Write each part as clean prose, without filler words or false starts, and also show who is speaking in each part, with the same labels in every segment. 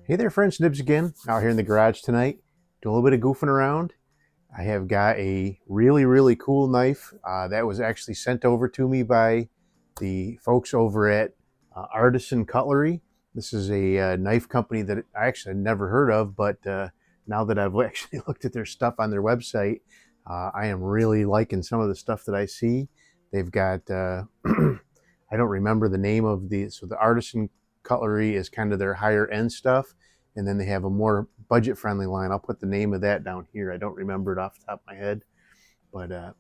Speaker 1: Hey there friends, Nibs again, out here in the garage tonight, doing a little bit of goofing around. I have got a really cool knife that was actually sent over to me by the folks over at Artisan Cutlery. This is a knife company that I actually had never heard of, but now that I've actually looked at their stuff on their website, I am really liking some of the stuff that I see. They've got, I don't remember the name of so the Artisan Cutlery is kind of their higher end stuff. And then they have a more budget friendly line. I'll put the name of that down here. I don't remember it off the top of my head. But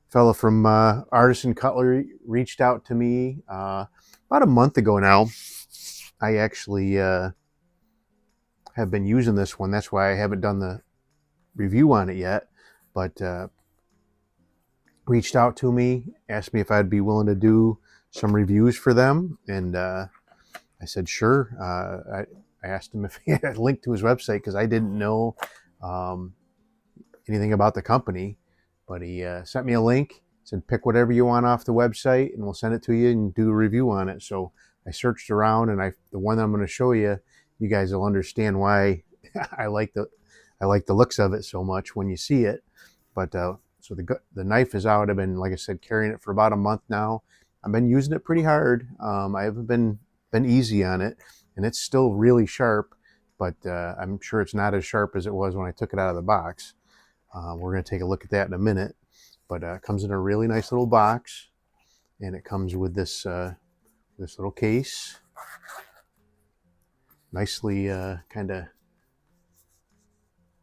Speaker 1: fella from Artisan Cutlery reached out to me about a month ago now. I actually have been using this one. That's why I haven't done the review on it yet. But reached out to me, asked me if I'd be willing to do some reviews for them. And I said, sure. I asked him if he had a link to his website because I didn't know anything about the company. But he sent me a link, said, pick whatever you want off the website and we'll send it to you and do a review on it. So I searched around, and the one that I'm going to show you, you guys will understand why I like the looks of it so much when you see it. But so the knife is out. I've been, like I said, carrying it for about a month now. I've been using it pretty hard. I haven't been easy on it, and it's still really sharp, but I'm sure it's not as sharp as it was when I took it out of the box. We're going to take a look at that in a minute, but it comes in a really nice little box, and it comes with this this little case, nicely kind of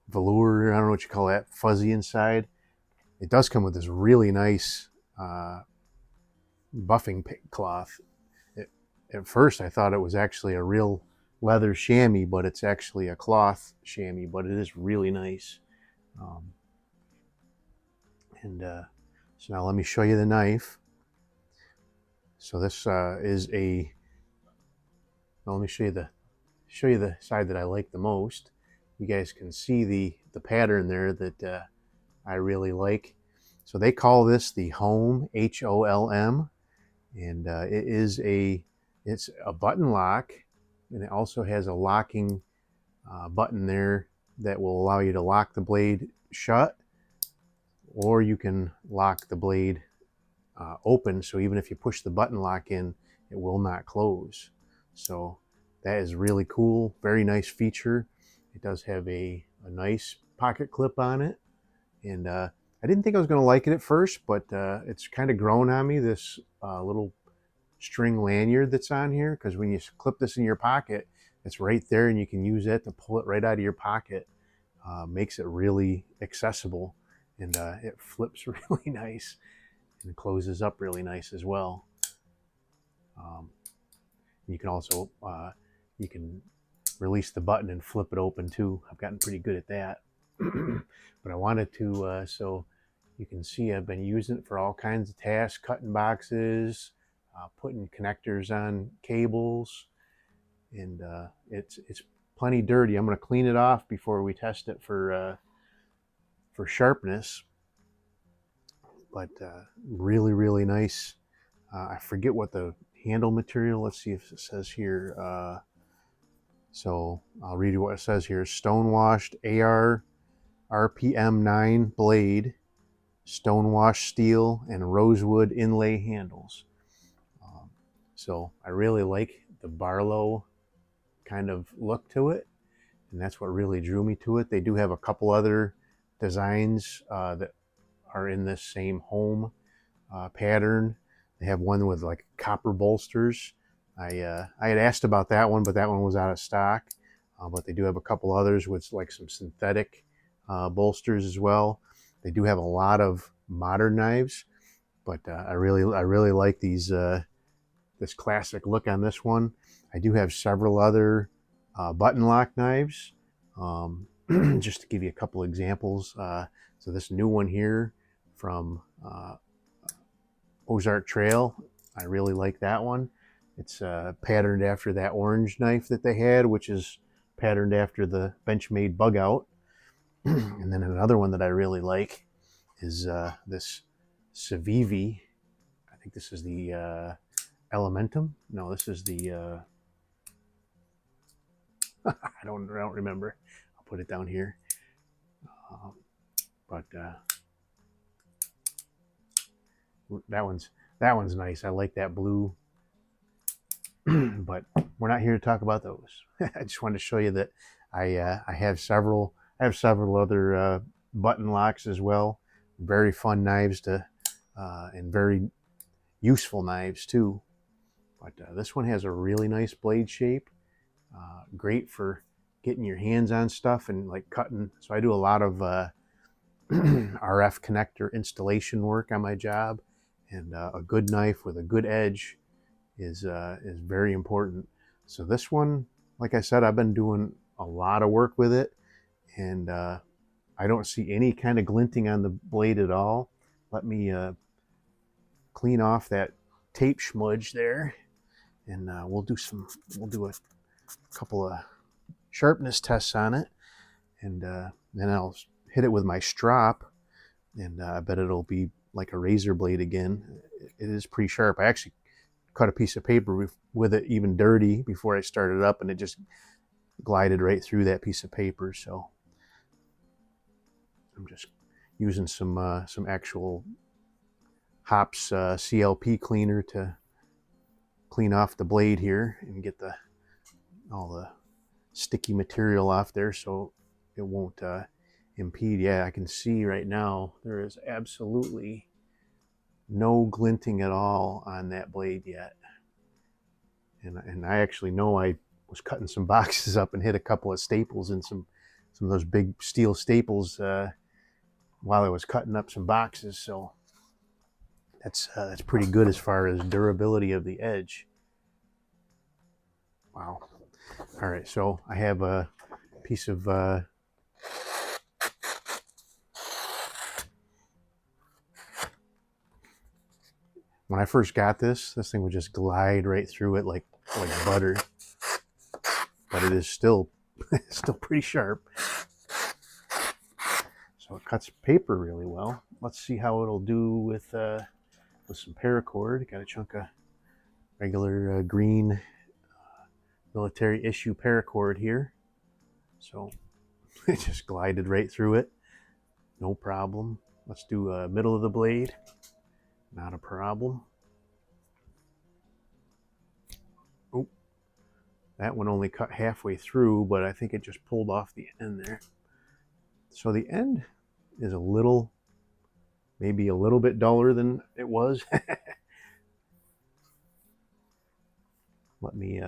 Speaker 1: velour, I don't know what you call that, fuzzy inside. It does come with this really nice buffing cloth. At first I thought it was actually a real leather chamois, but it's actually a cloth chamois, but it is really nice. So now let me show you the knife. So this is a, well, let me show you the side that I like the most. You guys can see the pattern there that I really like. So they call this the Holm, Holm, and it's a button lock, and it also has a locking button there that will allow you to lock the blade shut, or you can lock the blade open, so even if you push the button lock in, it will not close. So that is really cool, very nice feature. It does have a nice pocket clip on it, and I didn't think I was going to like it at first, but it's kind of grown on me, this little string lanyard that's on here, because when you clip this in your pocket, it's right there and you can use it to pull it right out of your pocket. Makes it really accessible, and it flips really nice and closes up really nice as well. You can also you can release the button and flip it open too. I've gotten pretty good at that. But I wanted to so you can see I've been using it for all kinds of tasks, cutting boxes, putting connectors on cables, and it's plenty dirty. I'm going to clean it off before we test it for sharpness. But really nice. I forget what the handle material. Let's see if it says here. So I'll read you what it says here: stonewashed AR RPM 9 blade, stonewashed steel, and rosewood inlay handles. So I really like the Barlow kind of look to it, and that's what really drew me to it. They do have a couple other designs that are in this same Holm pattern. They have one with like copper bolsters. I had asked about that one, but that one was out of stock. But they do have a couple others with like some synthetic bolsters as well. They do have a lot of modern knives, but I really like these this classic look on this one. I do have several other button lock knives. Just to give you a couple examples. So this new one here from Ozark Trail, I really like that one. It's patterned after that orange knife that they had, which is patterned after the Benchmade Bug Out. And then another one that I really like is this Civivi. I think this is the Elementum. No, this is the I don't remember. I'll put it down here. But that one's nice. I like that blue. But we're not here to talk about those. I just wanted to show you that I have several other button locks as well. Very fun knives to and very useful knives too. But this one has a really nice blade shape. Great for getting your hands on stuff and like cutting. So I do a lot of RF connector installation work on my job, and a good knife with a good edge is very important. So this one, like I said, I've been doing a lot of work with it, and I don't see any kind of glinting on the blade at all. Let me clean off that tape smudge there, and we'll do a couple of sharpness tests on it, and then I'll hit it with my strop, and I bet it'll be like a razor blade again. It is pretty sharp. I actually cut a piece of paper with it even dirty before I started up, and it just glided right through that piece of paper. So I'm just using some actual Hops CLP cleaner to clean off the blade here and get all the sticky material off there so it won't impede. Yeah, I can see right now there is absolutely no glinting at all on that blade yet. And I actually know I was cutting some boxes up and hit a couple of staples and some of those big steel staples while I was cutting up some boxes. So that's pretty good as far as durability of the edge. Wow. All right, so I have a piece of when I first got this thing would just glide right through it like butter, but it is still pretty sharp. So it cuts paper really well. Let's see how it'll do with some paracord. Got a chunk of regular green military issue paracord here. So it just glided right through it. No problem. Let's do middle of the blade. Not a problem. Oh, that one only cut halfway through, but I think it just pulled off the end there. So the end is maybe a little bit duller than it was. Let me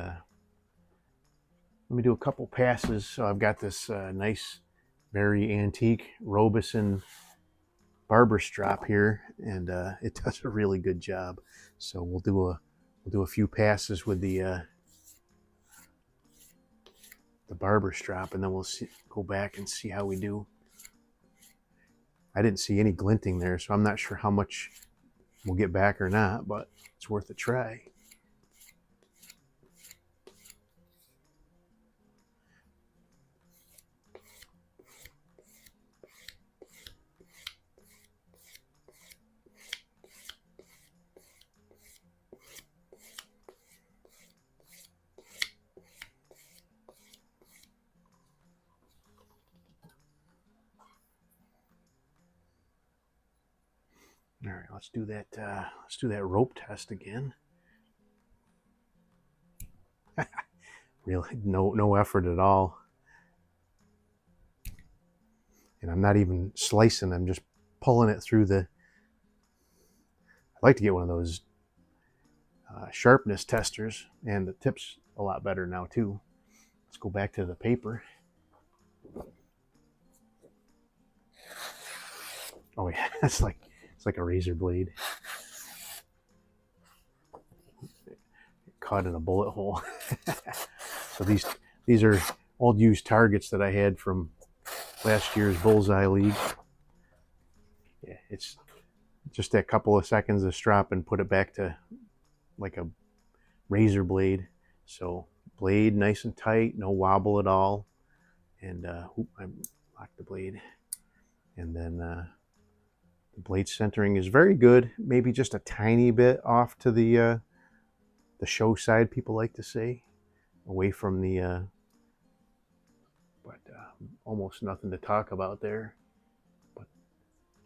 Speaker 1: do a couple passes. So I've got this nice, very antique Robeson barber strap here, and it does a really good job. So we'll do a few passes with the barber strap, and then we'll go back and see how we do. I didn't see any glinting there, so I'm not sure how much we'll get back or not, but it's worth a try. All right, let's do that rope test again. Really, no effort at all. And I'm not even slicing, I'm just pulling it through I'd like to get one of those sharpness testers, and the tip's a lot better now too. Let's go back to the paper. Oh yeah, it's like a razor blade. Caught in a bullet hole. So these are old used targets that I had from last year's Bullseye League. Yeah, it's just a couple of seconds of strop and put it back to like a razor blade. So blade nice and tight, no wobble at all. And I locked the blade. And then the blade centering is very good. Maybe just a tiny bit off to the show side, people like to say, away from the almost nothing to talk about there. But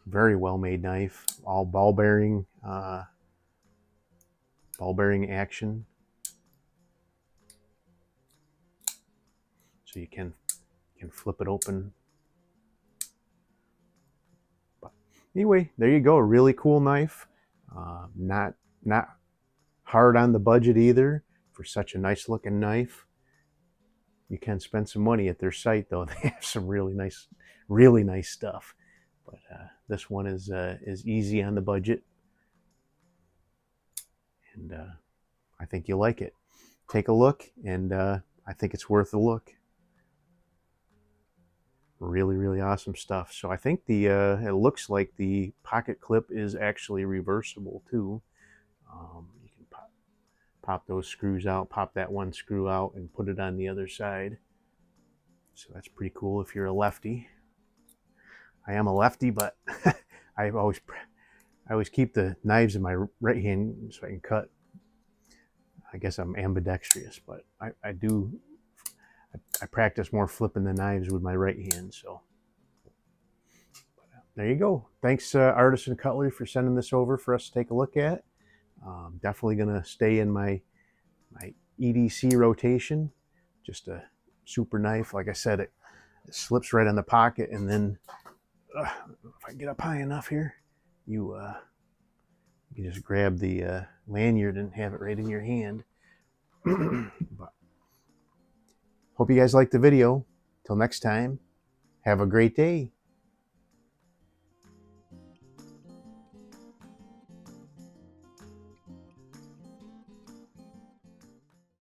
Speaker 1: very well made knife, all ball bearing action. So you can flip it open. But anyway, there you go. A really cool knife. Not hard on the budget either for such a nice looking knife. You can spend some money at their site though. They have some really nice stuff. But this one is easy on the budget, and I think you'll like it. Take a look, and I think it's worth a look. Really awesome stuff. So I think the it looks like the pocket clip is actually reversible too. You can pop those screws out, pop that one screw out, and put it on the other side. So that's pretty cool if you're a lefty. I am a lefty, but I always keep the knives in my right hand so I can cut. I guess I'm ambidextrous, but I practice more flipping the knives with my right hand. So there you go. Thanks, Artisan Cutlery, for sending this over for us to take a look at. Definitely gonna stay in my EDC rotation. Just a super knife. Like I said, it slips right on the pocket, and then if I get up high enough here, you can just grab the lanyard and have it right in your hand. But hope you guys liked the video. Till next time, have a great day.